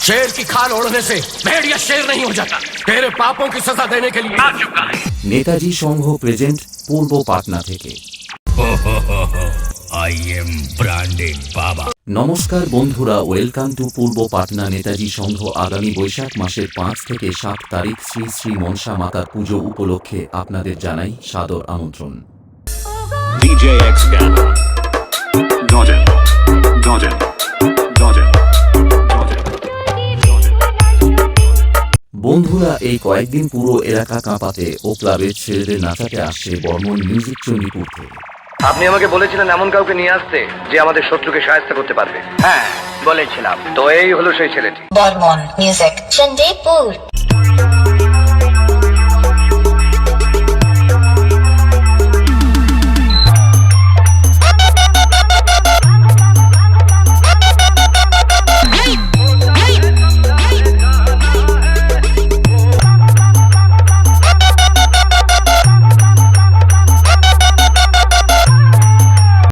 शेर की खाल ओढ़ने से भेड़िया शेर नहीं हो जाता। तेरे पापों की सजा देने के लिए आ चुका है। নেতাজি সংঘ প্রেজেন্ট পূর্ব পাটনা থেকে। I am branded বাবা। নমস্কার বন্ধুরা, ওয়েলকাম টু পূর্ব পাটনা নেতাজি সংঘ। আগামী বৈশাখ মাসের ৫ থেকে ৭ তারিখ শ্রী শ্রী মনসা মাতার পুজো উপলক্ষে আপনাদের জানাই সাদর আমন্ত্রণ। DJ X Gamma. Dodger. Dodger. Dodger. Dodger. বন্ধুরা, এই কয়েকদিন পুরো এলাকা কাঁপাতে ও ক্লাবের ছেলেদের নাচাতে আসছে বর্মন মিউজিক চণ্ডীপুর থেকে। আপনি আমাকে বলেছিলেন এমন কাউকে নিয়ে আসতে যে আমাদের শত্রুকে সাহায্য করতে পারবে। হ্যাঁ বলেছিলাম, তো এই হলো সেই ছেলেটি। বর্মন মিউজিক চণ্ডীপুর।